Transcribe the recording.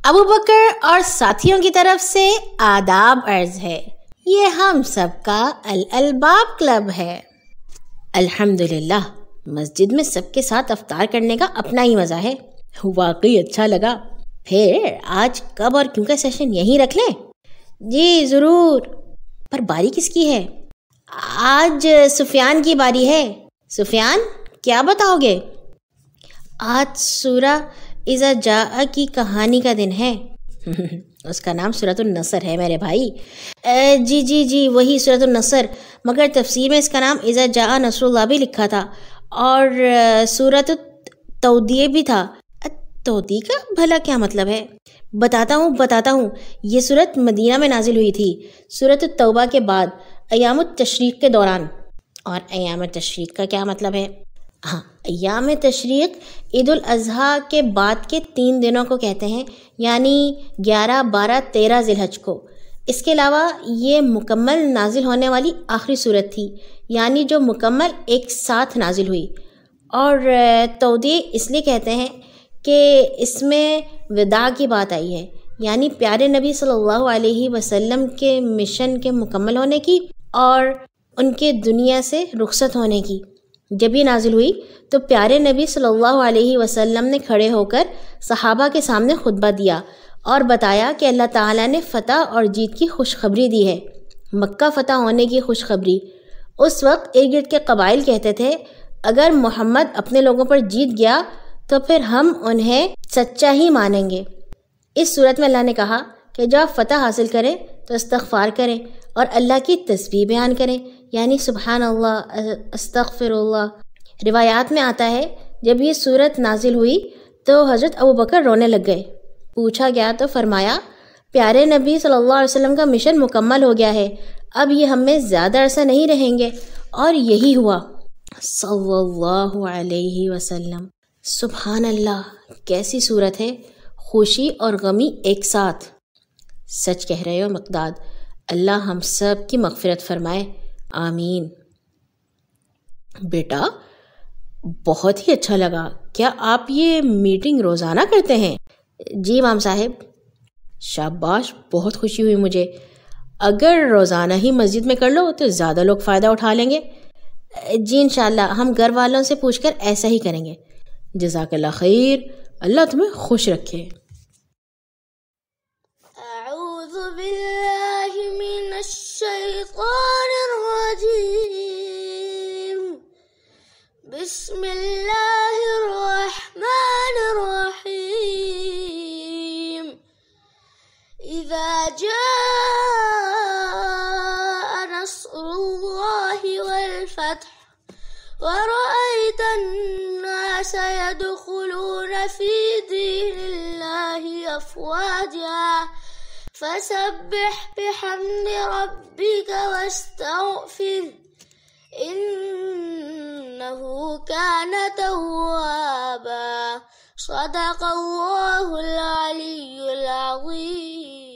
ابو بکر اور ساتھیوں کی طرف سے آداب عرض ہے۔ یہ ہم سب کا الالباب کلب ہے۔ الحمدللہ، مسجد میں سب کے ساتھ افطار کرنے کا اپنا ہی مزہ ہے۔ واقعی اچھا لگا۔ پھر آج کب اور کیوں کا سیشن یہیں رکھ لیں؟ جی ضرور، پر باری کس کی ہے؟ آج سفیان کی باری ہے۔ سفیان، کیا بتاؤ گے؟ آج سورہ اذا جاء کی کہانی کا دن ہے۔ اس کا نام سورۃ النصر ہے میرے بھائی۔ جی وہی سورۃ النصر، مگر تفسیر میں اس کا نام اذا جاء نصر اللہ بھی لکھا تھا، اور سورۃ التودیع بھی تھا۔ تودیع کا بھلا کیا مطلب ہے؟ بتاتا ہوں۔ یہ سورت مدینہ میں نازل ہوئی تھی، سورۃ التوبہ کے بعد، ایام التشریق کے دوران۔ اور ایام تشریق کا کیا مطلب ہے؟ ہاں، ایام تشریق عید الاضحیٰ کے بعد کے 3 دنوں کو کہتے ہیں، یعنی 11، 12، 13 ذی الحج کو۔ اس کے علاوہ یہ مکمل نازل ہونے والی آخری صورت تھی، یعنی جو مکمل ایک ساتھ نازل ہوئی۔ اور تودیع اس لیے کہتے ہیں کہ اس میں وداع کی بات آئی ہے، یعنی پیارے نبی صلی اللہ علیہ وسلم کے مشن کے مکمل ہونے کی اور ان کے دنیا سے رخصت ہونے کی۔ جب یہ نازل ہوئی تو پیارے نبی صلی اللہ علیہ وسلم نے کھڑے ہو کر صحابہ کے سامنے خطبہ دیا اور بتایا کہ اللہ تعالیٰ نے فتح اور جیت کی خوشخبری دی ہے، مکہ فتح ہونے کی خوشخبری۔ اس وقت ارد گرد کے قبائل کہتے تھے اگر محمد اپنے لوگوں پر جیت گیا تو پھر ہم انہیں سچا ہی مانیں گے۔ اس صورت میں اللہ نے کہا کہ جب آپ فتح حاصل کریں تو استغفار کریں اور اللہ کی تسبیح بیان کریں، یعنی سبحان اللہ، استغفر اللہ۔ روایات میں آتا ہے جب یہ صورت نازل ہوئی تو حضرت ابو بکر رونے لگ گئے۔ پوچھا گیا تو فرمایا پیارے نبی صلی اللہ علیہ وسلم کا مشن مکمل ہو گیا ہے، اب یہ ہم میں زیادہ عرصہ نہیں رہیں گے، اور یہی ہوا صلی اللہ علیہ وسلم۔ سبحان اللہ، کیسی صورت ہے، خوشی اور غمی ایک ساتھ۔ سچ کہہ رہے ہو مقداد، اللہ ہم سب کی مغفرت فرمائے، آمین۔ بیٹا بہت ہی اچھا لگا، کیا آپ یہ میٹنگ روزانہ کرتے ہیں؟ جی امام صاحب۔ شاباش، بہت خوشی ہوئی مجھے۔ اگر روزانہ ہی مسجد میں کر لو تو زیادہ لوگ فائدہ اٹھا لیں گے۔ جی انشاءاللہ، ہم گھر والوں سے پوچھ کر ایسا ہی کریں گے۔ جزاک اللہ خیر، اللہ تمہیں خوش رکھے۔ اعوذ باللہ من الشیطان الرجیم، بسم اللہ الرحمن الرحیم۔ اذا جاء نصر اللہ والفتح ورأيت الناس يدخلون في دين الله أفواجا فسبح بحمد ربك واستغفره إنه كان توابا۔ صدق الله العلي العظيم۔